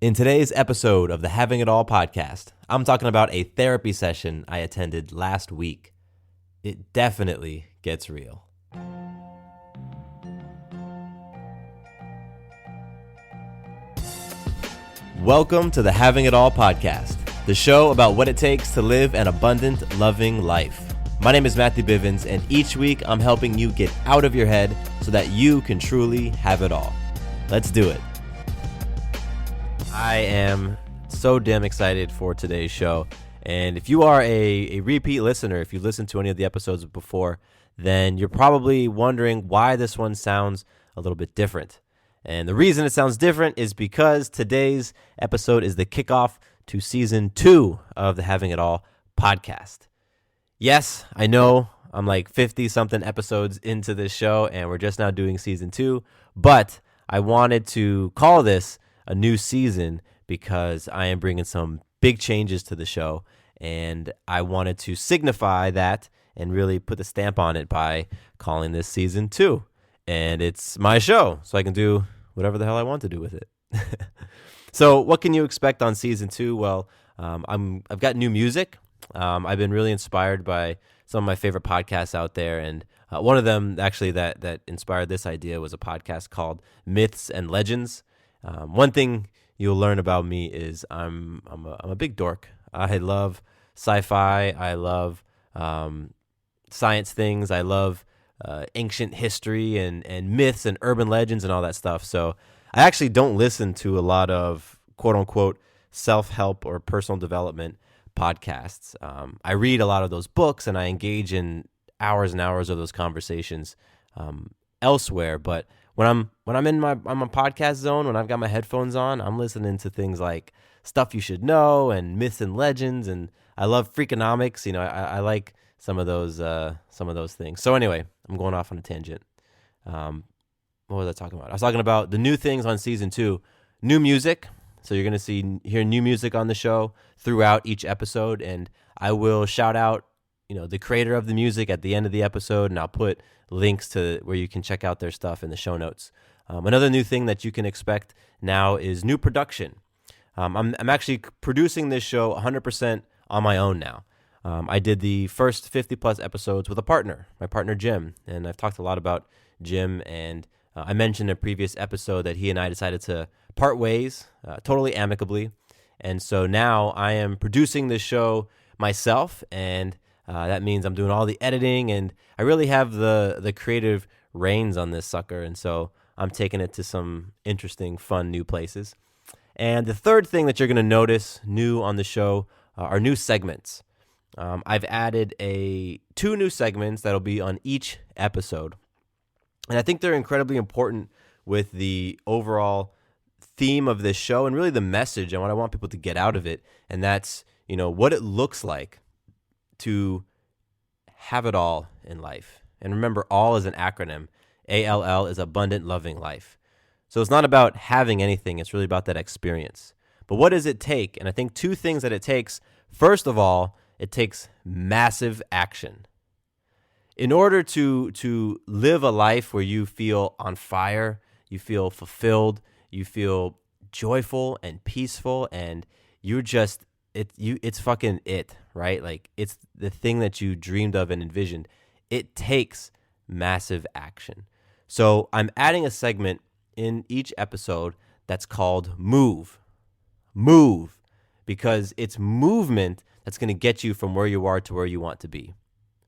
In today's episode of the Having It All podcast, I'm talking about a therapy session I attended last week. It definitely gets real. Welcome to the Having It All podcast, the show about what it takes to live an abundant, loving life. My name is Matthew Bivens, and each week I'm helping you get out of your head so that you can truly have it all. Let's do it. I am so damn excited for today's show. And if you are a repeat listener, if you listened to any of the episodes before, then you're probably wondering why this one sounds a little bit different. And the reason it sounds different is because today's episode is the kickoff to season 2 of the Having It All podcast. Yes, I know I'm like 50-something episodes into this show, and we're just now doing season 2, but I wanted to call this a new season because I am bringing some big changes to the show, and I wanted to signify that and really put the stamp on it by calling this season 2. And it's my show, so I can do whatever the hell I want to do with it. So what can you expect on season 2? Well, I've got new music. I've been really inspired by some of my favorite podcasts out there, and one of them actually that inspired this idea was a podcast called Myths and Legends. One thing you'll learn about me is I'm a big dork. I love sci-fi. I love science things. I love ancient history and myths and urban legends and all that stuff. So I actually don't listen to a lot of quote-unquote self-help or personal development podcasts. I read a lot of those books and I engage in hours and hours of those conversations elsewhere, but when I'm in my podcast zone, when I've got my headphones on, I'm listening to things like Stuff You Should Know and Myths and Legends, and I love Freakonomics. You know, I like some of those things. So anyway, I'm going off on a tangent. What was I talking about? I was talking about the new things on season 2, new music. So you're going to hear new music on the show throughout each episode, and I will shout out, the creator of the music at the end of the episode, and I'll put links to where you can check out their stuff in the show notes. Another new thing that you can expect now is new production. I'm actually producing this show 100% on my own now. I did the first 50-plus episodes with a partner, my partner Jim, and I've talked a lot about Jim, and I mentioned in a previous episode that he and I decided to part ways totally amicably, and so now I am producing this show myself, and that means I'm doing all the editing, and I really have the creative reins on this sucker, and so I'm taking it to some interesting, fun, new places. And the third thing that you're going to notice new on the show are new segments. I've added 2 new segments that'll be on each episode, and I think they're incredibly important with the overall theme of this show and really the message and what I want people to get out of it, and that's, what it looks like to have it all in life. And remember, all is an acronym. ALL is abundant, loving life. So it's not about having anything. It's really about that experience. But what does it take? And I think 2 things that it takes. First of all, it takes massive action. In order to live a life where you feel on fire, you feel fulfilled, you feel joyful and peaceful, and you're just it's fucking it, right? Like, it's the thing that you dreamed of and envisioned. It takes massive action. So I'm adding a segment in each episode that's called Move. Move, because it's movement that's going to get you from where you are to where you want to be.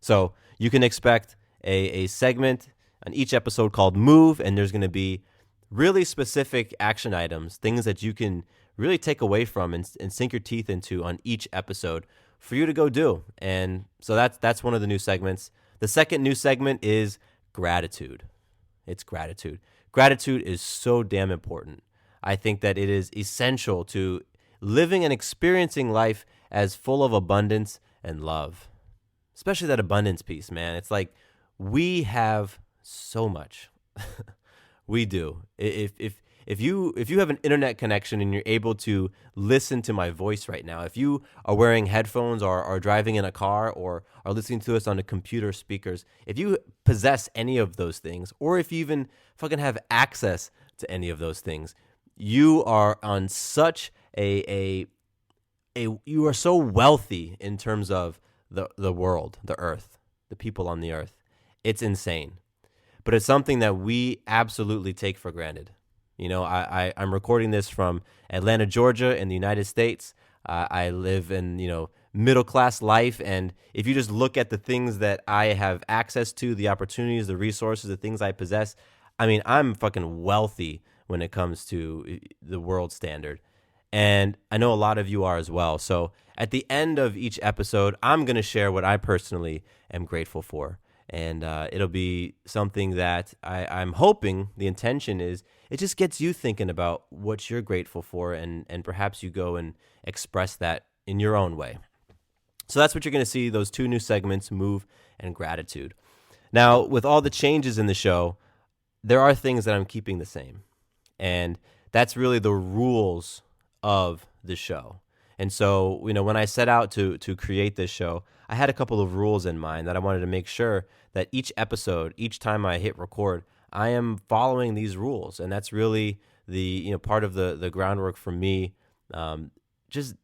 So you can expect a segment on each episode called Move, and there's going to be really specific action items, things that you can really take away from and sink your teeth into on each episode for you to go do. And so that's one of the new segments. The second new segment is gratitude. It's gratitude. Gratitude is so damn important. I think that it is essential to living and experiencing life as full of abundance and love, especially that abundance piece, man. It's like we have so much. We do. If you have an internet connection and you're able to listen to my voice right now, if you are wearing headphones or are driving in a car or are listening to us on the computer speakers, if you possess any of those things, or if you even fucking have access to any of those things, you are on such you are so wealthy in terms of the world, the earth, the people on the earth. It's insane. But it's something that we absolutely take for granted. I'm recording this from Atlanta, Georgia in the United States. I live in, middle class life. And if you just look at the things that I have access to, the opportunities, the resources, the things I possess, I mean, I'm fucking wealthy when it comes to the world standard. And I know a lot of you are as well. So at the end of each episode, I'm going to share what I personally am grateful for. And it'll be something that I'm hoping, the intention is, it just gets you thinking about what you're grateful for, and perhaps you go and express that in your own way. So that's what you're going to see, those two new segments, Move and Gratitude. Now, with all the changes in the show, there are things that I'm keeping the same. And that's really the rules of the show. And so, when I set out to create this show, I had a couple of rules in mind that I wanted to make sure that each episode, each time I hit record, I am following these rules. And that's really the part of the groundwork for me, just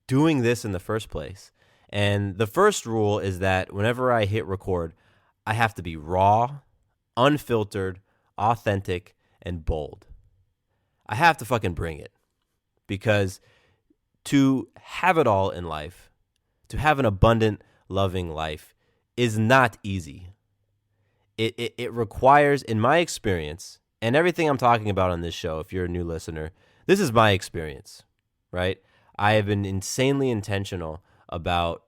doing this in the first place. And the first rule is that whenever I hit record, I have to be raw, unfiltered, authentic, and bold. I have to fucking bring it, because to have it all in life, to have an abundant, loving life, is not easy. It requires, in my experience, and everything I'm talking about on this show, if you're a new listener, this is my experience, right? I have been insanely intentional about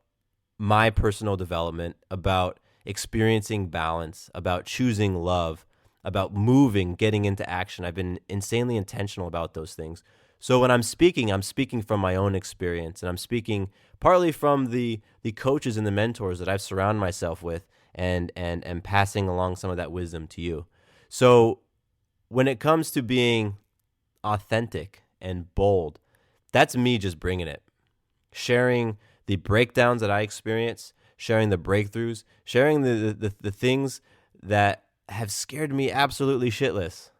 my personal development, about experiencing balance, about choosing love, about moving, getting into action. I've been insanely intentional about those things. So when I'm speaking from my own experience, and I'm speaking partly from the coaches and the mentors that I've surrounded myself with, and passing along some of that wisdom to you. So when it comes to being authentic and bold, that's me just bringing it, sharing the breakdowns that I experience, sharing the breakthroughs, sharing the things that have scared me absolutely shitless,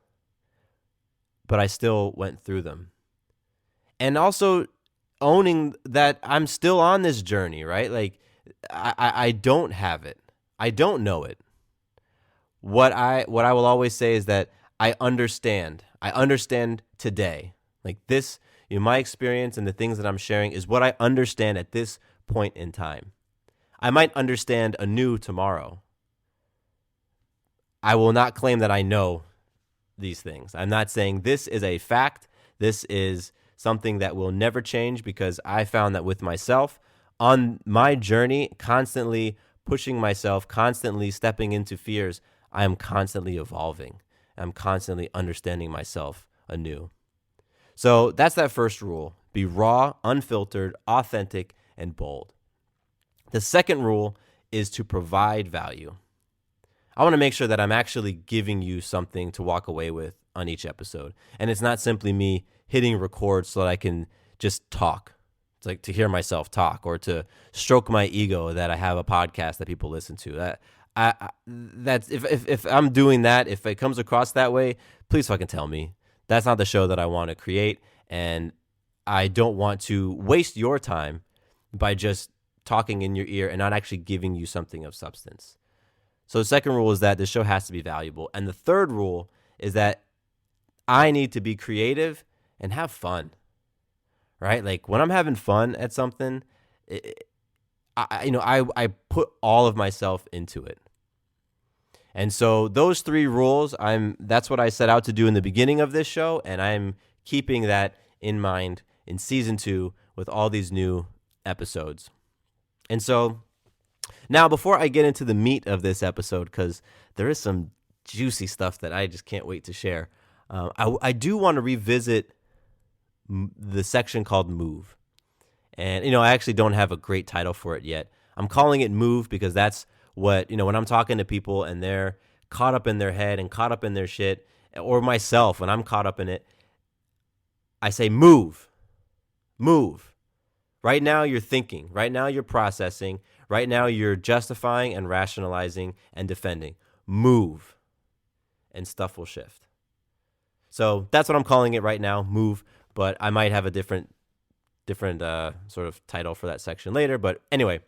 but I still went through them. And also owning that I'm still on this journey, right? Like I don't have it. I don't know it. What I will always say is that I understand. I understand today. Like this, my experience and the things that I'm sharing is what I understand at this point in time. I might understand anew tomorrow. I will not claim that I know these things. I'm not saying this is a fact. This is something that will never change, because I found that with myself on my journey, constantly pushing myself, constantly stepping into fears, I am constantly evolving. I'm constantly understanding myself anew. So that's that first rule. Be raw, unfiltered, authentic, and bold. The second rule is to provide value. I want to make sure that I'm actually giving you something to walk away with on each episode. And it's not simply me hitting record so that I can just talk. It's like to hear myself talk, or to stroke my ego that I have a podcast that people listen to. That's if I'm doing that, if it comes across that way, please fucking tell me. That's not the show that I want to create, and I don't want to waste your time by just talking in your ear and not actually giving you something of substance. So the second rule is that the show has to be valuable. And the third rule is that I need to be creative and have fun, right? Like when I'm having fun at something, I put all of myself into it. And so those three rules, that's what I set out to do in the beginning of this show, and I'm keeping that in mind in season 2 with all these new episodes. And so now, before I get into the meat of this episode, because there is some juicy stuff that I just can't wait to share, I do want to revisit the section called Move. And, I actually don't have a great title for it yet. I'm calling it Move because that's what, when I'm talking to people and they're caught up in their head and caught up in their shit, or myself, when I'm caught up in it, I say, move. Right now you're thinking. Right now you're processing. Right now you're justifying and rationalizing and defending. Move, and stuff will shift. So that's what I'm calling it right now, move. But I might have a different sort of title for that section later. But anyway,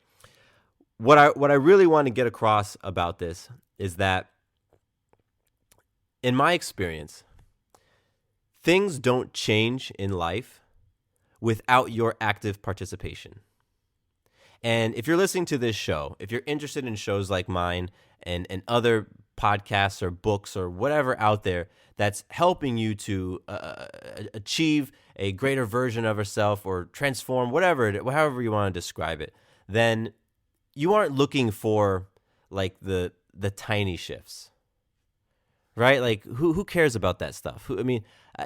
what I really want to get across about this is that in my experience, things don't change in life without your active participation. And if you're listening to this show, if you're interested in shows like mine and other podcasts or books or whatever out there that's helping you to achieve a greater version of yourself or transform, however you want to describe it, then you aren't looking for like the tiny shifts, right? Like who cares about that stuff?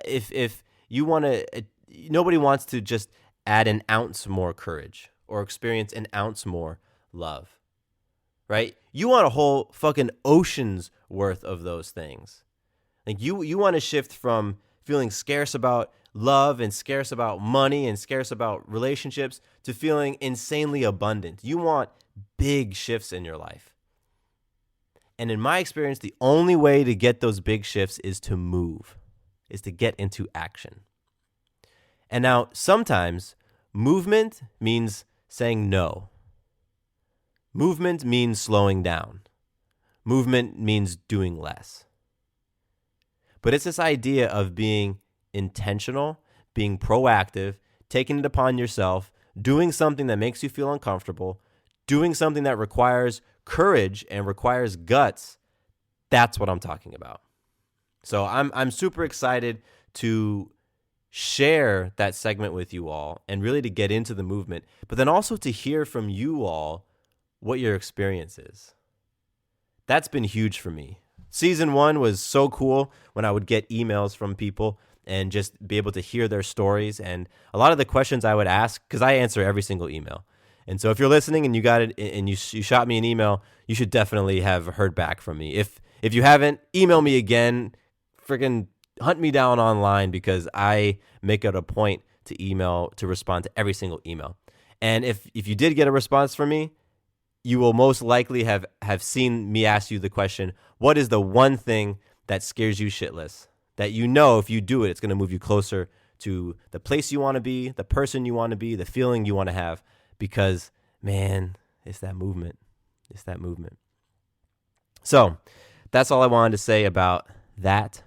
If you want to, nobody wants to just add an ounce more courage or experience an ounce more love, right? You want a whole fucking ocean's worth of those things. Like you want to shift from feeling scarce about love and scarce about money and scarce about relationships to feeling insanely abundant. You want big shifts in your life. And in my experience, the only way to get those big shifts is to move, is to get into action. And now sometimes movement means saying no. Movement means slowing down. Movement means doing less. But it's this idea of being intentional, being proactive, taking it upon yourself, doing something that makes you feel uncomfortable, doing something that requires courage and requires guts. That's what I'm talking about. So I'm super excited to share that segment with you all and really to get into the movement, but then also to hear from you all what your experience is. That's been huge for me. Season 1 was so cool when I would get emails from people and just be able to hear their stories. And a lot of the questions I would ask, because I answer every single email. And so if you're listening and you got it and you shot me an email, you should definitely have heard back from me. If you haven't, email me again. Freaking hunt me down online because I make it a point to respond to every single email. And if you did get a response from me, you will most likely have seen me ask you the question, what is the one thing that scares you shitless? That you know if you do it, it's going to move you closer to the place you want to be, the person you want to be, the feeling you want to have. Because, man, it's that movement. It's that movement. So that's all I wanted to say about that.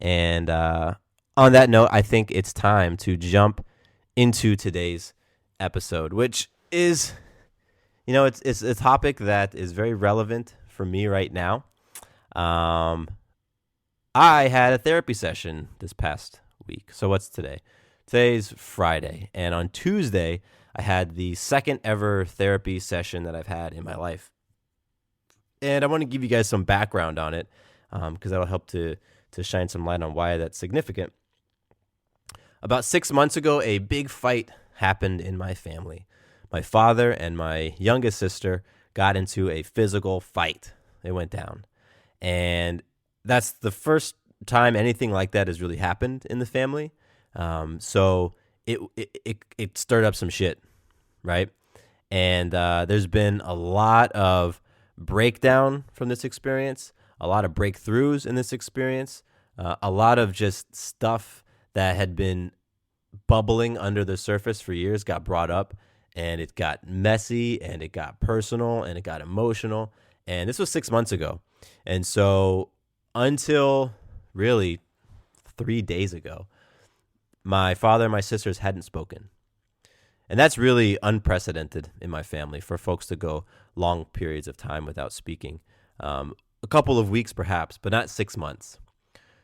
And on that note, I think it's time to jump into today's episode, which is, it's a topic that is very relevant for me right now. I had a therapy session this past week. So what's today? Today's Friday. And on Tuesday, I had the second ever therapy session that I've had in my life. And I want to give you guys some background on it because that'll help to shine some light on why that's significant. About 6 months ago, a big fight happened in my family. My father and my youngest sister got into a physical fight. They went down. And that's the first time anything like that has really happened in the family. So it stirred up some shit, right? And there's been a lot of breakdown from this experience, a lot of breakthroughs in this experience, a lot of just stuff that had been bubbling under the surface for years got brought up, and it got messy, and it got personal, and it got emotional. And this was 6 months ago. And so until really 3 days ago, my father and my sisters hadn't spoken. And that's really unprecedented in my family for folks to go long periods of time without speaking. A couple of weeks perhaps, but not 6 months.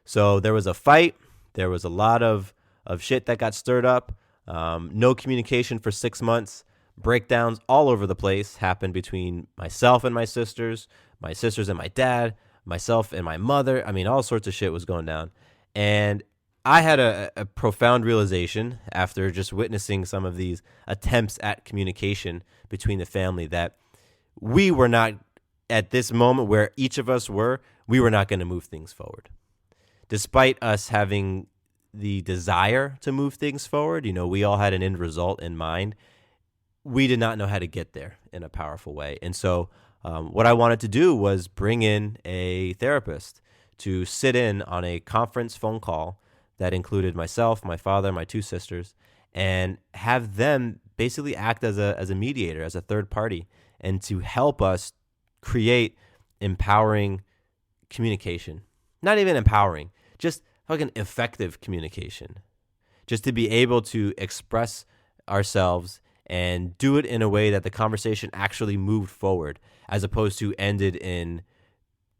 So there was a fight. There was a lot of shit that got stirred up. No communication for 6 months. Breakdowns all over the place happened between myself and my sisters and my dad, myself and my mother. I mean, all sorts of shit was going down. And I had a profound realization after just witnessing some of these attempts at communication between the family that we were not, at this moment where each of us were, we were not going to move things forward. Despite us having the desire to move things forward, we all had an end result in mind. We did not know how to get there in a powerful way. And so what I wanted to do was bring in a therapist to sit in on a conference phone call that included myself, my father, my two sisters, and have them basically act as a mediator, as a third party, and to help us create empowering communication. Not even empowering, just fucking effective communication. Just to be able to express ourselves and do it in a way that the conversation actually moved forward, as opposed to ended in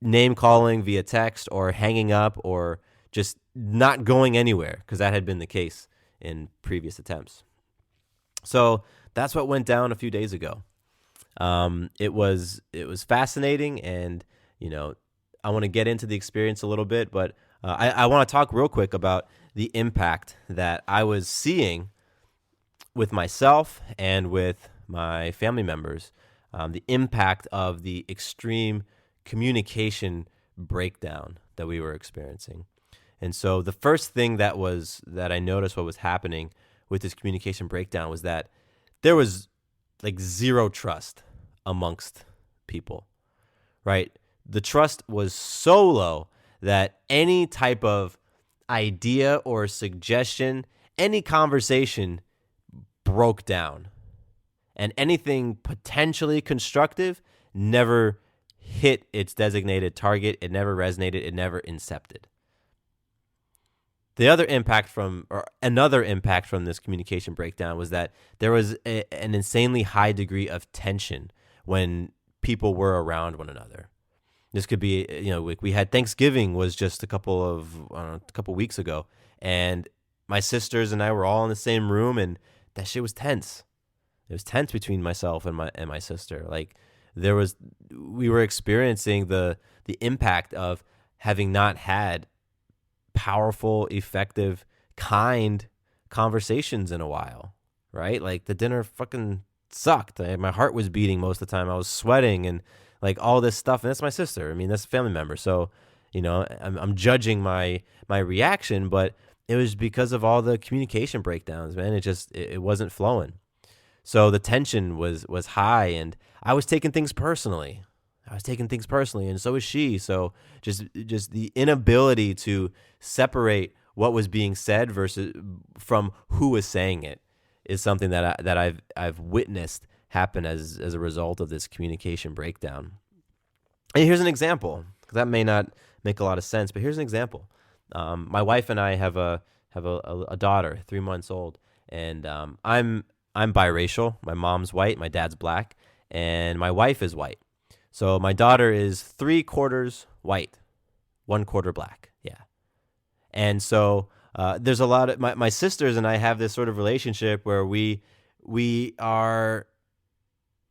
name calling via text or hanging up or just not going anywhere, because that had been the case in previous attempts. So that's what went down a few days ago. It was fascinating, and I want to get into the experience a little bit, but I want to talk real quick about the impact that I was seeing with myself and with my family members, the impact of the extreme communication breakdown that we were experiencing. And so the first thing that I noticed what was happening with this communication breakdown was that there was like zero trust amongst people, right? The trust was so low that any type of idea or suggestion, any conversation broke down. And anything potentially constructive never hit its designated target. It never resonated. It never incepted. Another impact from this communication breakdown was that there was an insanely high degree of tension when people were around one another. This could be, we had Thanksgiving was just a couple weeks ago, and my sisters and I were all in the same room, and that shit was tense. It was tense between myself and my sister. Like we were experiencing the impact of having not had powerful, effective, kind conversations in a while, right? Like the dinner fucking sucked. My heart was beating most of the time. I was sweating and like all this stuff. And that's my sister. I mean, that's a family member. So, I'm judging my reaction, but it was because of all the communication breakdowns, man. It wasn't flowing. So the tension was high, and I was taking things personally. And so was she. So just the inability to separate what was being said versus from who was saying it is something that I've witnessed happen as a result of this communication breakdown. And here's an example, because that may not make a lot of sense, but here's an example. My wife and I have a daughter, 3 months old, and I'm biracial. My mom's white, my dad's black, and my wife is white. So my daughter is 3/4 white, 1/4 black. Yeah. And so there's a lot of my sisters and I have this sort of relationship where we are,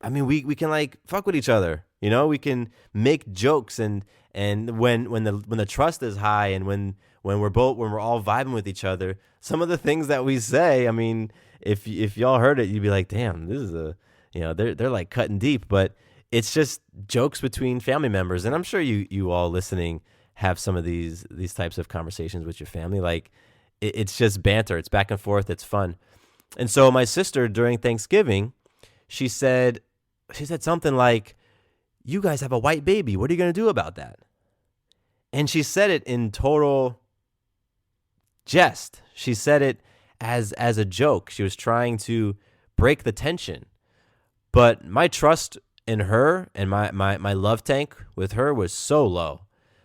we can like fuck with each other. We can make jokes, and when the trust is high, and when we're all vibing with each other, some of the things that we say, if y'all heard it, you'd be like, damn, this is they're like cutting deep, but it's just jokes between family members. And I'm sure you all listening have some of these types of conversations with your family. Like it's just banter. It's back and forth. It's fun. And so my sister during Thanksgiving, she said something like, "You guys have a white baby. What are you going to do about that?" And she said it in total jest. She said it as a joke. She was trying to break the tension. But my trust in her and my love tank with her was so low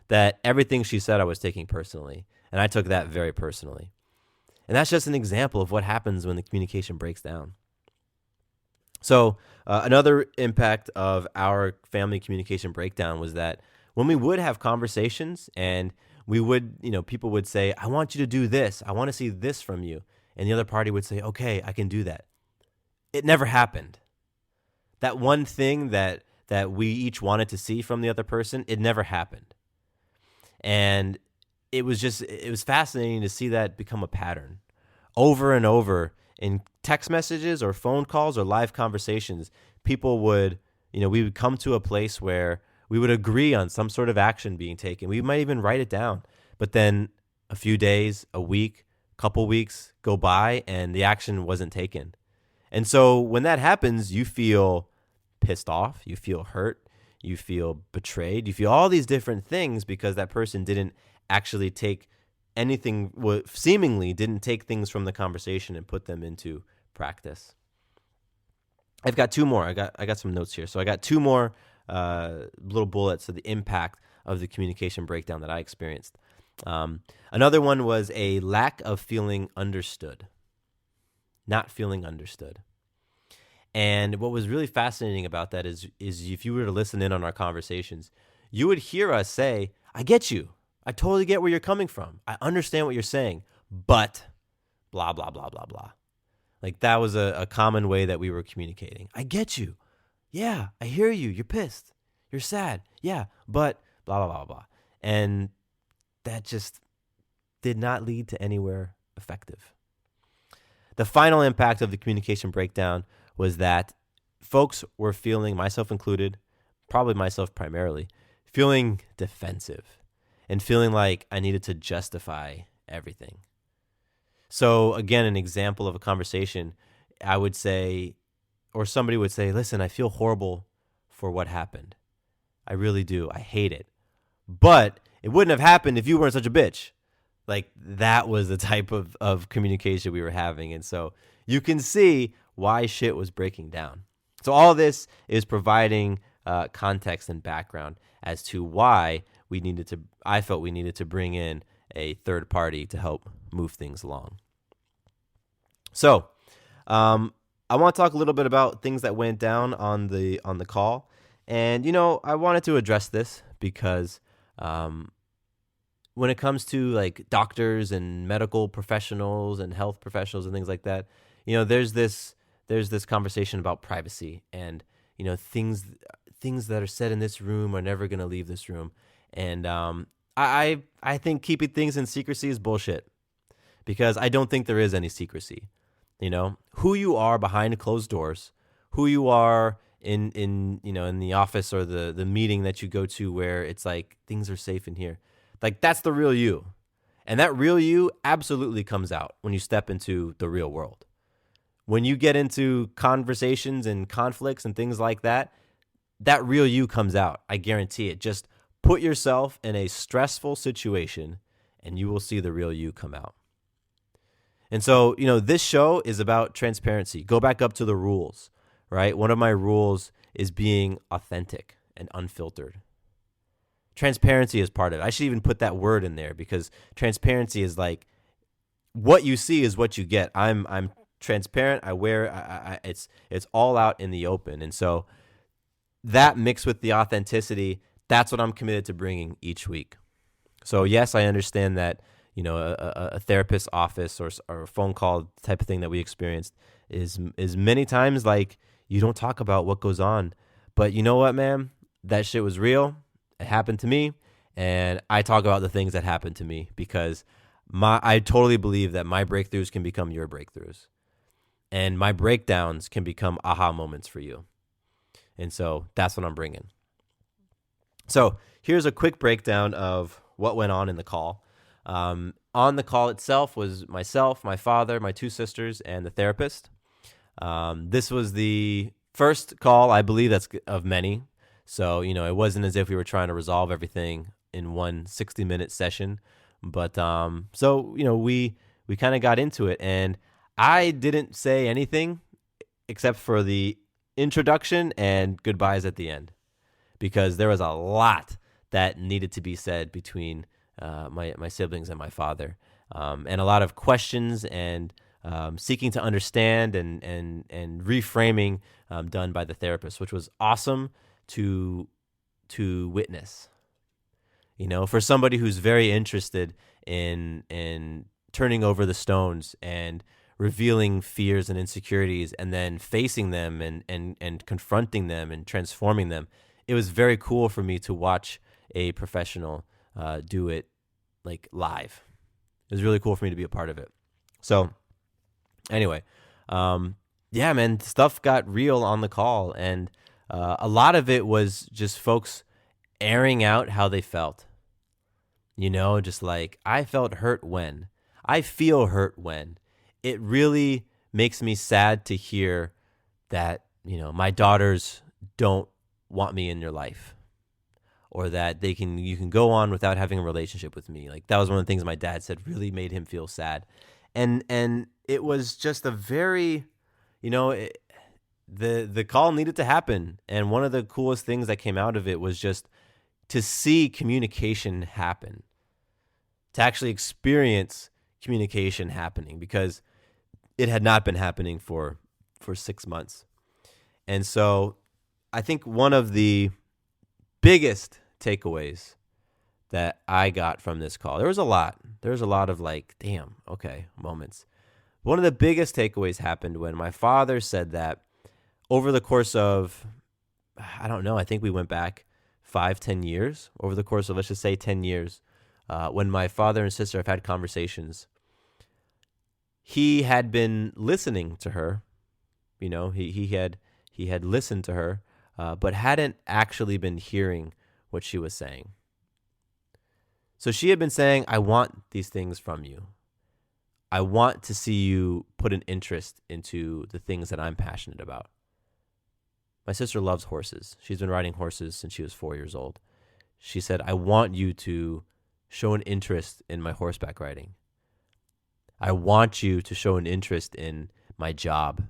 that everything she said I was taking personally. And I took that very personally. And that's just an example of what happens when the communication breaks down. So another impact of our family communication breakdown was that when we would have conversations and we would, people would say, "I want you to do this. I want to see this from you." And the other party would say, "Okay, I can do that." It never happened. That one thing that we each wanted to see from the other person, it never happened. And it was fascinating to see that become a pattern over and over in text messages or phone calls or live conversations. People would, we would come to a place where we would agree on some sort of action being taken. We might even write it down, but then a few days, a week, couple weeks go by and the action wasn't taken. And so when that happens, you feel pissed off, you feel hurt, you feel betrayed, you feel all these different things because that person didn't actually take anything, seemingly didn't take things from the conversation and put them into practice. I've got two more. I got some notes here. So I got two more little bullets of the impact of the communication breakdown that I experienced. Another one was a lack of feeling understood, not feeling understood. And what was really fascinating about that is if you were to listen in on our conversations, you would hear us say, I get you. I totally get where you're coming from. I understand what you're saying, but blah, blah, blah, blah, blah. Like that was a common way that we were communicating. I get you. Yeah, I hear you. You're pissed. You're sad. Yeah, but blah, blah, blah, blah. And that just did not lead to anywhere effective. The final impact of the communication breakdown was that folks were feeling, myself included, probably myself primarily, feeling defensive and feeling like I needed to justify everything. So again, an example of a conversation, I would say, or somebody would say, listen, I feel horrible for what happened. I really do. I hate it. But it wouldn't have happened if you weren't such a bitch. Like that was the type of communication we were having. And so you can see why shit was breaking down. So all this is providing context and background as to why I felt we needed to bring in a third party to help move things along. So I want to talk a little bit about things that went down on the call. And, I wanted to address this because when it comes to like doctors and medical professionals and health professionals and things like that, there's this conversation about privacy and, things that are said in this room are never going to leave this room. And I think keeping things in secrecy is bullshit because I don't think there is any secrecy. Who you are behind closed doors, who you are in the office or the meeting that you go to where it's like things are safe in here. Like that's the real you. And that real you absolutely comes out when you step into the real world. When you get into conversations and conflicts and things like that, that real you comes out. I guarantee it. Just put yourself in a stressful situation and you will see the real you come out. And so, this show is about transparency. Go back up to the rules, right? One of my rules is being authentic and unfiltered. Transparency is part of it. I should even put that word in there because transparency is like what you see is what you get. I'm transparent. It's all out in the open. And so that mixed with the authenticity, that's what I'm committed to bringing each week. So yes, I understand that, a therapist's office or a phone call type of thing that we experienced is many times like you don't talk about what goes on. But you know what, man? That shit was real. It happened to me. And I talk about the things that happened to me because I totally believe that my breakthroughs can become your breakthroughs. And my breakdowns can become aha moments for you. And so that's what I'm bringing. So here's a quick breakdown of what went on in the call. On the call itself was myself, my father, my two sisters, and the therapist. This was the first call, I believe, that's of many. So, it wasn't as if we were trying to resolve everything in one 60-minute session. But we kind of got into it. And I didn't say anything except for the introduction and goodbyes at the end because there was a lot that needed to be said between my siblings and my father, and a lot of questions and seeking to understand and reframing done by the therapist, which was awesome to witness. For somebody who's very interested in turning over the stones and revealing fears and insecurities and then facing them and confronting them and transforming them, it was very cool for me to watch a professional do it like live. It was really cool for me to be a part of it. So anyway, yeah, man, stuff got real on the call. And a lot of it was just folks airing out how they felt. Just like, I felt hurt when. I feel hurt when. It really makes me sad to hear that, my daughters don't want me in your life, or that you can go on without having a relationship with me. Like, that was one of the things my dad said really made him feel sad. And it was just a very, the call needed to happen. And one of the coolest things that came out of it was just to see communication happen, to actually experience communication happening, because it had not been happening for 6 months. And so I think one of the biggest takeaways that I got from this call, there was a lot of like, damn, okay, moments. One of the biggest takeaways happened when my father said that over the course of, I don't know, I think we went back 5-10 years, over the course of, let's just say 10 years, when my father and sister have had conversations, he had been listening to her. He had listened to her, but hadn't actually been hearing what she was saying. So she had been saying, I want these things from you. I want to see you put an interest into the things that I'm passionate about. My sister loves horses. She's been riding horses since she was 4 years old. She said, I want you to show an interest in my horseback riding. I want you to show an interest in my job.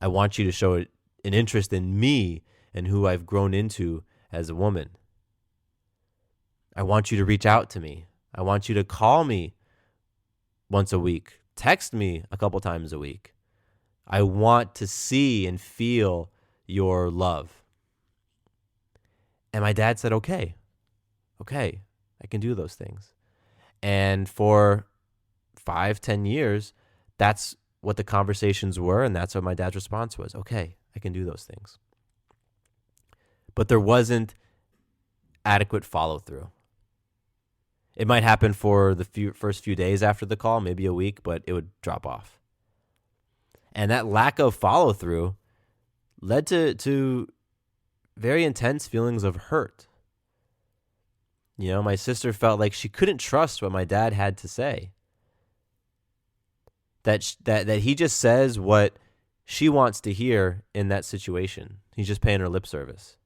I want you to show an interest in me and who I've grown into as a woman. I want you to reach out to me. I want you to call me once a week. Text me a couple times a week. I want to see and feel your love. And my dad said, okay, I can do those things. And for 5-10 years, that's what the conversations were, and that's what my dad's response was. Okay, I can do those things. But there wasn't adequate follow-through. It might happen for the first few days after the call, maybe a week, but it would drop off. And that lack of follow-through led to very intense feelings of hurt. My sister felt like she couldn't trust what my dad had to say. That he just says what she wants to hear in that situation. He's just paying her lip service.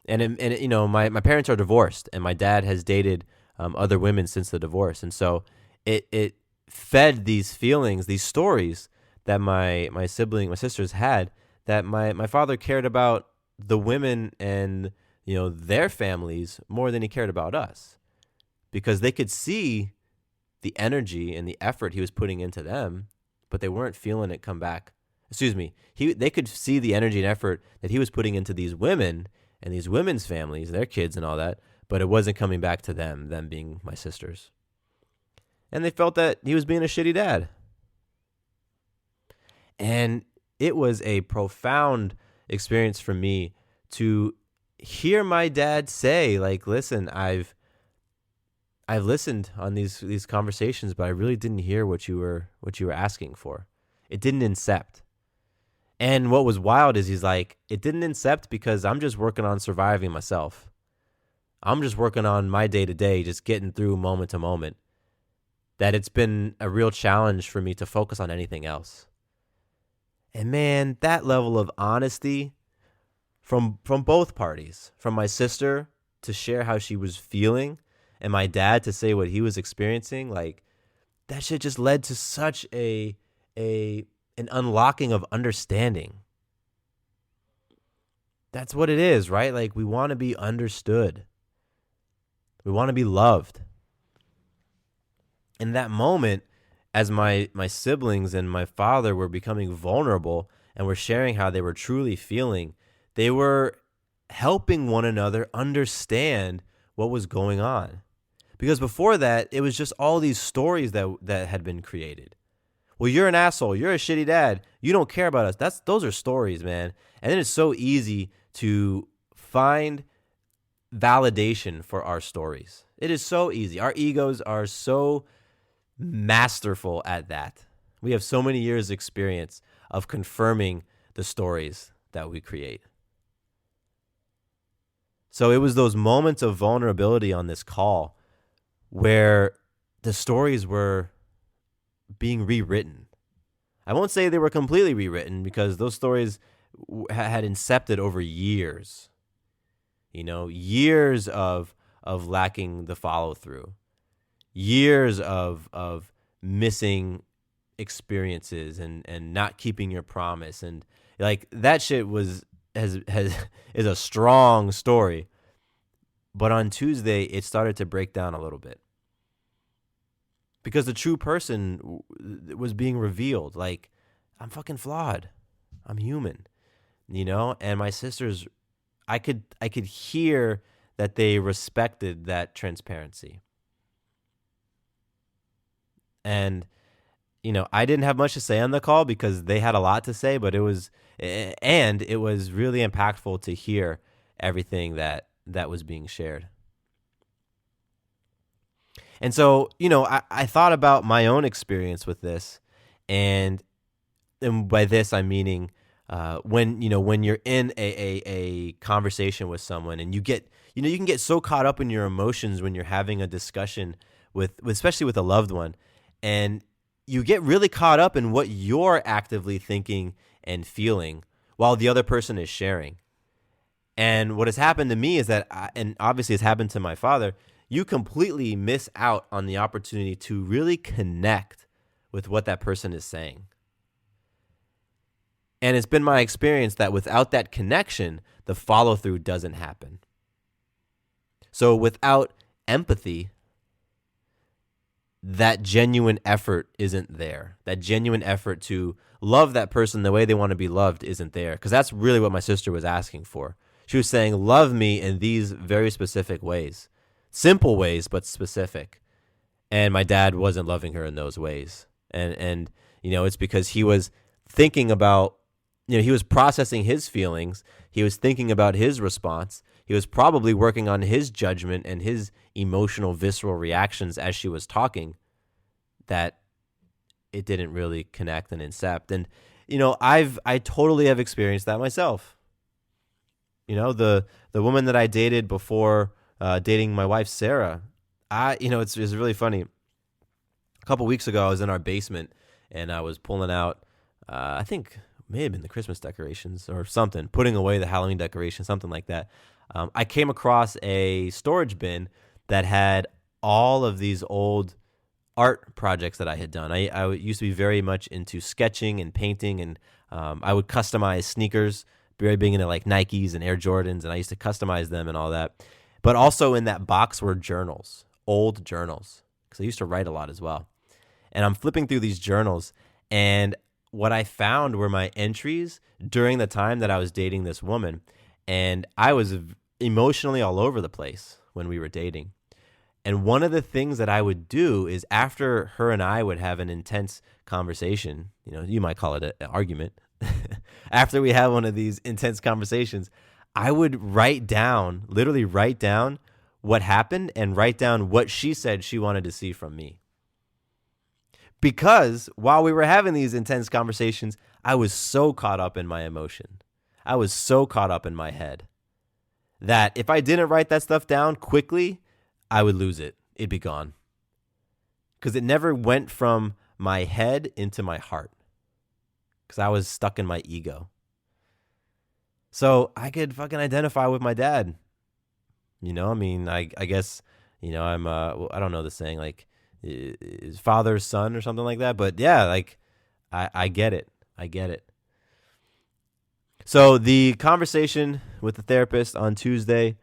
And my parents are divorced, and my dad has dated other women since the divorce, and so it fed these feelings, these stories that my sisters had, that my father cared about the women and their families more than he cared about us, because they could see the energy and the effort he was putting into them, but they weren't feeling it come back. They could see the energy and effort that he was putting into these women and these women's families, their kids and all that, but it wasn't coming back to them being my sisters. And they felt that he was being a shitty dad. And it was a profound experience for me to hear my dad say, like, listen, I've listened on these conversations, but I really didn't hear what you were asking for. It didn't incept. And what was wild is he's like, it didn't incept because I'm just working on surviving myself. I'm just working on my day-to-day, just getting through moment to moment. That it's been a real challenge for me to focus on anything else. And man, that level of honesty from both parties, from my sister to share how she was feeling, and my dad to say what he was experiencing, like, that shit just led to such an unlocking of understanding. That's what it is, right? Like, we want to be understood. We want to be loved. In that moment, as my siblings and my father were becoming vulnerable and were sharing how they were truly feeling, they were helping one another understand what was going on. Because before that, it was just all these stories that had been created. Well, you're an asshole. You're a shitty dad. You don't care about us. Those are stories, man. And then it's so easy to find validation for our stories. It is so easy. Our egos are so masterful at that. We have so many years' experience of confirming the stories that we create. So it was those moments of vulnerability on this call where the stories were being rewritten. I won't say they were completely rewritten, because those stories had incepted over years. Years of lacking the follow through, years of missing experiences and not keeping your promise, and like that shit is a strong story. But on Tuesday, it started to break down a little bit because the true person was being revealed. Like, I'm fucking flawed. I'm human, and my sisters, I could hear that they respected that transparency. And, I didn't have much to say on the call because they had a lot to say, but it was really impactful to hear everything that was being shared. And so, I thought about my own experience with this, and by this I'm meaning when you're in a conversation with someone, and you can get so caught up in your emotions when you're having a discussion with especially with a loved one, and you get really caught up in what you're actively thinking and feeling while the other person is sharing. And what has happened to me is that, and obviously it's happened to my father, you completely miss out on the opportunity to really connect with what that person is saying. And it's been my experience that without that connection, the follow-through doesn't happen. So without empathy, that genuine effort isn't there. That genuine effort to love that person the way they want to be loved isn't there. Because that's really what my sister was asking for. She was saying, love me in these very specific ways. Simple ways, but specific. And my dad wasn't loving her in those ways. And it's because he was thinking about, he was processing his feelings. He was thinking about his response. He was probably working on his judgment and his emotional, visceral reactions as she was talking, that it didn't really connect and incept. And, I totally have experienced that myself. The woman that I dated before dating my wife, Sarah, it's really funny. A couple weeks ago, I was in our basement and I was pulling out, I think may have been the Christmas decorations or something, putting away the Halloween decorations, something like that. I came across a storage bin that had all of these old art projects that I had done. I used to be very much into sketching and painting, and I would customize sneakers, very big into like Nikes and Air Jordans, and I used to customize them and all that. But also in that box were journals, old journals, because I used to write a lot as well. And I'm flipping through these journals, and what I found were my entries during the time that I was dating this woman, and I was emotionally all over the place when we were dating. And one of the things that I would do is after her and I would have an intense conversation, you might call it an argument. After we have one of these intense conversations, I would literally write down what happened and write down what she said she wanted to see from me. Because while we were having these intense conversations, I was so caught up in my emotion. I was so caught up in my head that if I didn't write that stuff down quickly, I would lose it. It'd be gone. Because it never went from my head into my heart. Because I was stuck in my ego. So I could fucking identify with my dad. I guess, I'm, I don't know the saying, like, is father's son or something like that. But yeah, like, I get it. I get it. So the conversation with the therapist on Tuesday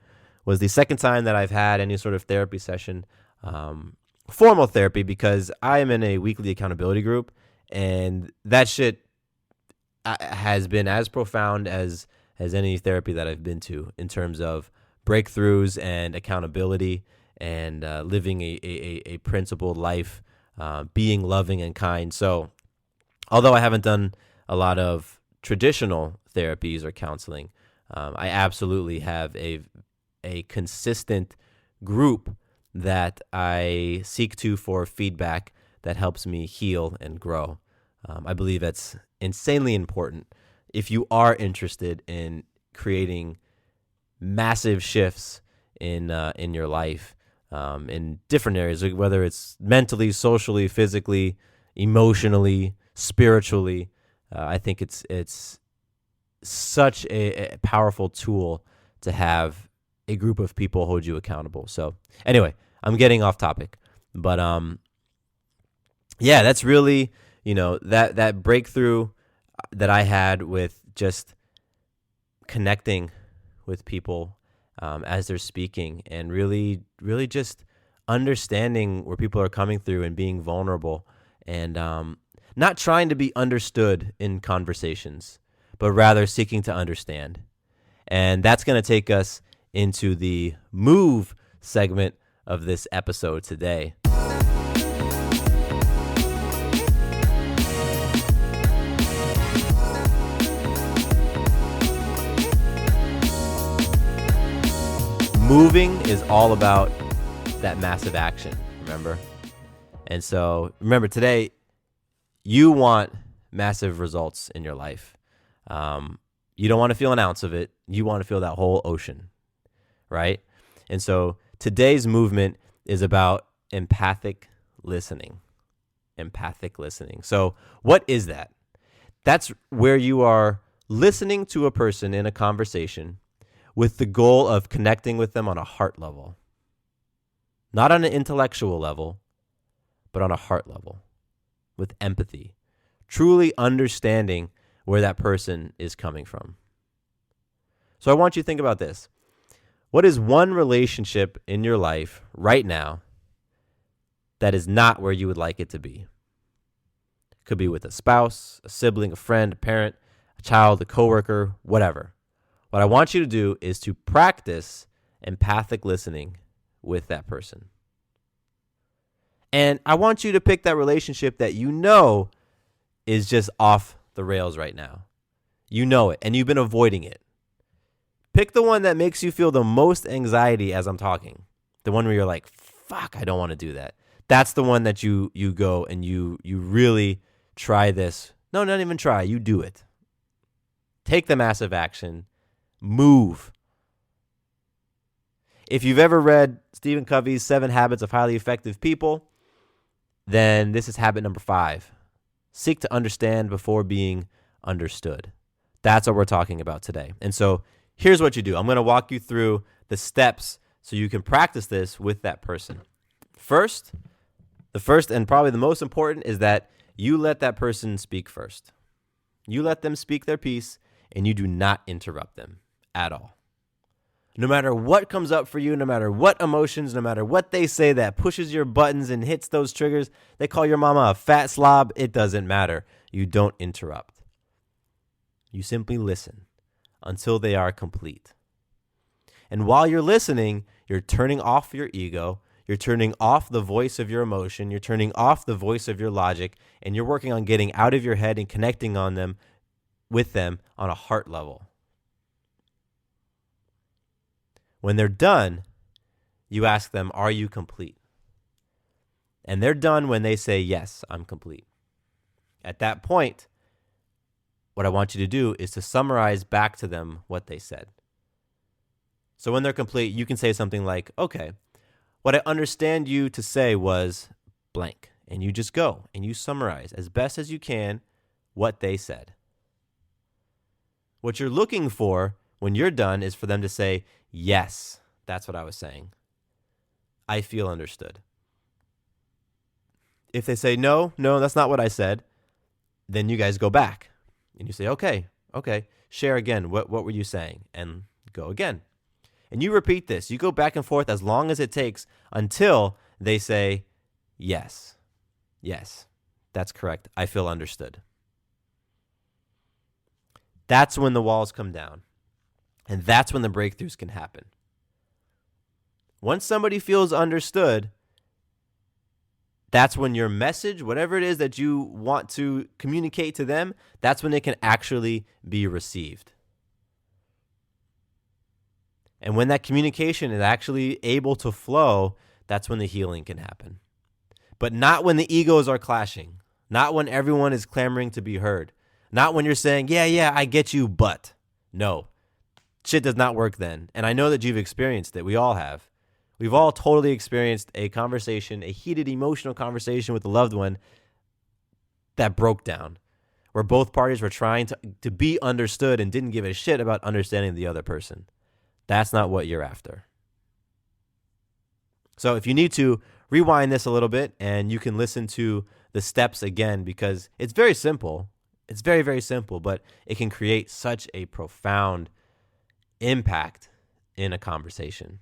was the second time that I've had any sort of therapy session, formal therapy, because I am in a weekly accountability group, and that shit has been as profound as any therapy that I've been to in terms of breakthroughs and accountability and living a principled life, being loving and kind. So although I haven't done a lot of traditional therapies or counseling, I absolutely have a consistent group that I seek to for feedback that helps me heal and grow. I believe that's insanely important if you are interested in creating massive shifts in your life, in different areas, whether it's mentally, socially, physically, emotionally, spiritually. I think it's such a powerful tool to have a group of people hold you accountable. So anyway, I'm getting off topic, but yeah, that's really, that breakthrough that I had with just connecting with people as they're speaking, and really, really just understanding where people are coming through and being vulnerable, and not trying to be understood in conversations, but rather seeking to understand. And that's going to take us into the move segment of this episode today. Moving is all about that massive action, remember? And so remember, today, you want massive results in your life. You don't want to feel an ounce of it. You want to feel that whole ocean, right? And so today's movement is about empathic listening. Empathic listening. So what is that? That's where you are listening to a person in a conversation with the goal of connecting with them on a heart level. Not on an intellectual level, but on a heart level, with empathy, truly understanding where that person is coming from. So I want you to think about this. What is one relationship in your life right now that is not where you would like it to be? It could be with a spouse, a sibling, a friend, a parent, a child, a coworker, whatever. What I want you to do is to practice empathic listening with that person. And I want you to pick that relationship that you know is just off the rails right now. You know it, and you've been avoiding it. Pick the one that makes you feel the most anxiety as I'm talking. The one where you're like, fuck, I don't want to do that. That's the one that you go and you really try this. No, not even try. You do it. Take the massive action. Move. If you've ever read Stephen Covey's 7 Habits of Highly Effective People, then this is habit number 5. Seek to understand before being understood. That's what we're talking about today. And so here's what you do. I'm going to walk you through the steps so you can practice this with that person. The first and probably the most important is that you let that person speak first. You let them speak their piece, and you do not interrupt them at all. No matter what comes up for you, no matter what emotions, no matter what they say that pushes your buttons and hits those triggers, they call your mama a fat slob, it doesn't matter. You don't interrupt. You simply listen until they are complete. And while you're listening, you're turning off your ego, you're turning off the voice of your emotion, you're turning off the voice of your logic, and you're working on getting out of your head and connecting with them on a heart level. When they're done, you ask them, are you complete? And they're done when they say, yes, I'm complete. At that point, what I want you to do is to summarize back to them what they said. So when they're complete, you can say something like, okay, what I understand you to say was blank. And you just go and you summarize as best as you can what they said. What you're looking for when you're done is for them to say, yes, that's what I was saying. I feel understood. If they say, no, that's not what I said, then you guys go back and you say, okay, share again. What were you saying? And go again. And you repeat this. You go back and forth as long as it takes until they say, yes, that's correct. I feel understood. That's when the walls come down. And that's when the breakthroughs can happen. Once somebody feels understood, that's when your message, whatever it is that you want to communicate to them, that's when it can actually be received. And when that communication is actually able to flow, that's when the healing can happen. But not when the egos are clashing. Not when everyone is clamoring to be heard. Not when you're saying, yeah, I get you, but. No. Shit does not work then. And I know that you've experienced it. We all have. We've all totally experienced a conversation, a heated emotional conversation with a loved one that broke down. where both parties were trying to be understood and didn't give a shit about understanding the other person. That's not what you're after. So if you need to, rewind this a little bit and you can listen to the steps again, because it's very simple. It's very, very simple, but it can create such a profound impact in a conversation.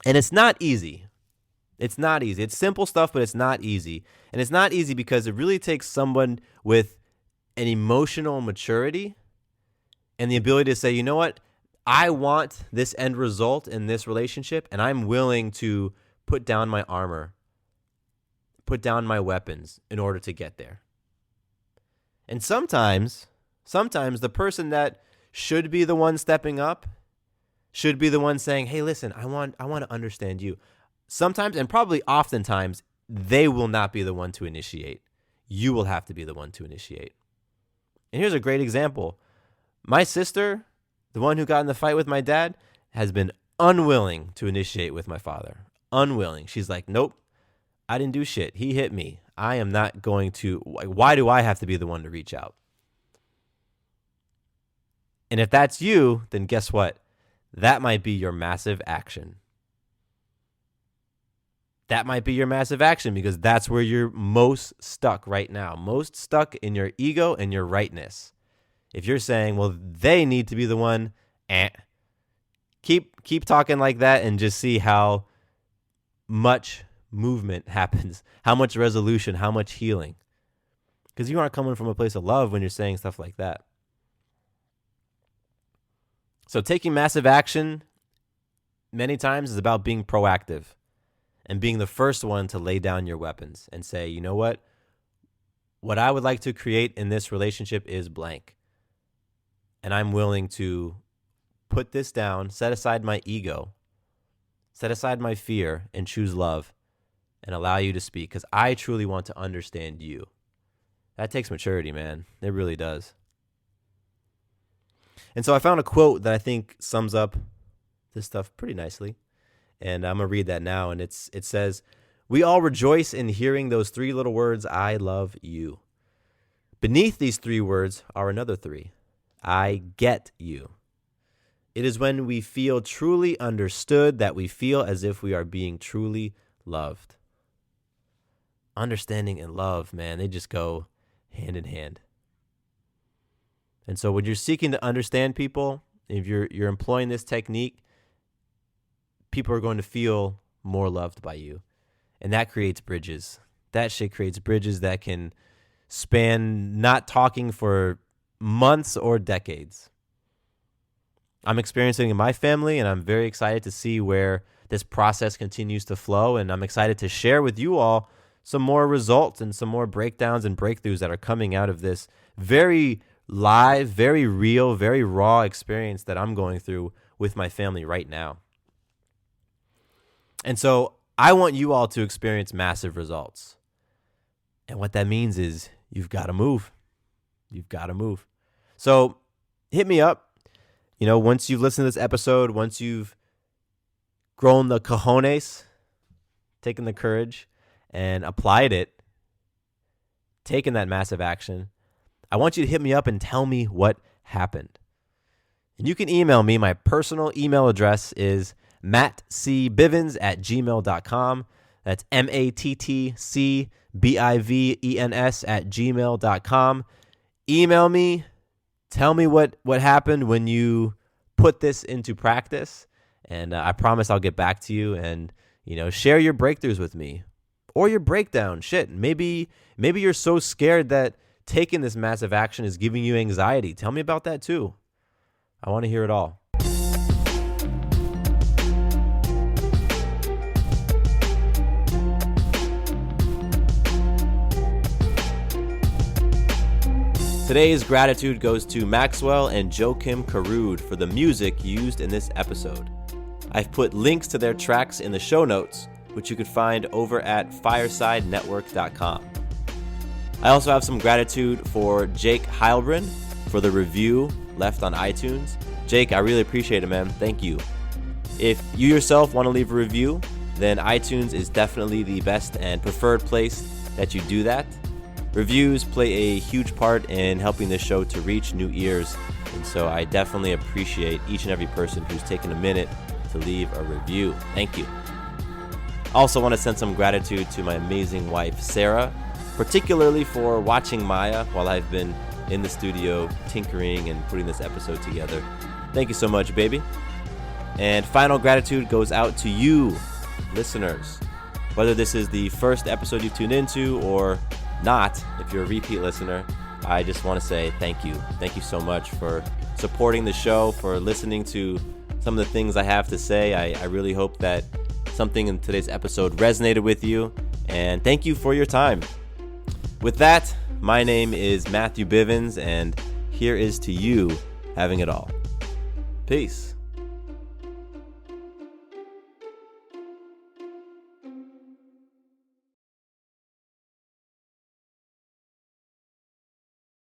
And it's not easy. It's not easy. It's simple stuff, but it's not easy. And it's not easy because it really takes someone with an emotional maturity and the ability to say, you know what? I want this end result in this relationship, and I'm willing to put down my armor, put down my weapons in order to get there. And sometimes the person that should be the one stepping up, should be the one saying, hey, listen, I want to understand you. Sometimes, and probably oftentimes, they will not be the one to initiate. You will have to be the one to initiate. And here's a great example. My sister, the one who got in the fight with my dad, has been unwilling to initiate with my father. Unwilling. She's like, nope, I didn't do shit. He hit me. I am not going to. Why do I have to be the one to reach out? And if that's you, then guess what? That might be your massive action. That might be your massive action, because that's where you're most stuck right now. Most stuck in your ego and your rightness. If you're saying, well, they need to be the one, keep talking like that and just see how much movement happens, how much resolution, how much healing. Because you aren't coming from a place of love when you're saying stuff like that. So taking massive action many times is about being proactive and being the first one to lay down your weapons and say, you know what? What I would like to create in this relationship is blank. And I'm willing to put this down, set aside my ego, set aside my fear, and choose love and allow you to speak, because I truly want to understand you. That takes maturity, man. It really does. And so I found a quote that I think sums up this stuff pretty nicely. And I'm going to read that now. And it says, we all rejoice in hearing those three little words, I love you. Beneath these three words are another three. I get you. It is when we feel truly understood that we feel as if we are being truly loved. Understanding and love, man, they just go hand in hand. And so when you're seeking to understand people, if you're employing this technique, people are going to feel more loved by you. And that creates bridges. That shit creates bridges that can span not talking for months or decades. I'm experiencing it in my family, and I'm very excited to see where this process continues to flow. And I'm excited to share with you all some more results and some more breakdowns and breakthroughs that are coming out of this very live, very real, very raw experience that I'm going through with my family right now. And so I want you all to experience massive results. And what that means is you've got to move. You've got to move. So hit me up. Once you've listened to this episode, once you've grown the cojones, taken the courage and applied it, taken that massive action, I want you to hit me up and tell me what happened. And you can email me. My personal email address is mattcbivens@gmail.com. That's mattcbivens@gmail.com. Email me. Tell me what happened when you put this into practice. And I promise I'll get back to you and, share your breakthroughs with me or your breakdown. Shit. Maybe you're so scared that taking this massive action is giving you anxiety. Tell me about that too. I want to hear it all. Today's gratitude goes to Maxwell and Joachim Karud for the music used in this episode. I've put links to their tracks in the show notes, which you could find over at firesidenetwork.com. I also have some gratitude for Jake Heilbrun for the review left on iTunes. Jake, I really appreciate it, man. Thank you. If you yourself want to leave a review, then iTunes is definitely the best and preferred place that you do that. Reviews play a huge part in helping this show to reach new ears, and so I definitely appreciate each and every person who's taken a minute to leave a review. Thank you. I also want to send some gratitude to my amazing wife, Sarah, particularly for watching Maya while I've been in the studio tinkering and putting this episode together. Thank you so much, baby. And final gratitude goes out to you, listeners. Whether this is the first episode you've tuned into or not, if you're a repeat listener, I just want to say thank you. Thank you so much for supporting the show, for listening to some of the things I have to say. I really hope that something in today's episode resonated with you, and thank you for your time. With that, my name is Matthew Bivens, and here is to you having it all. Peace.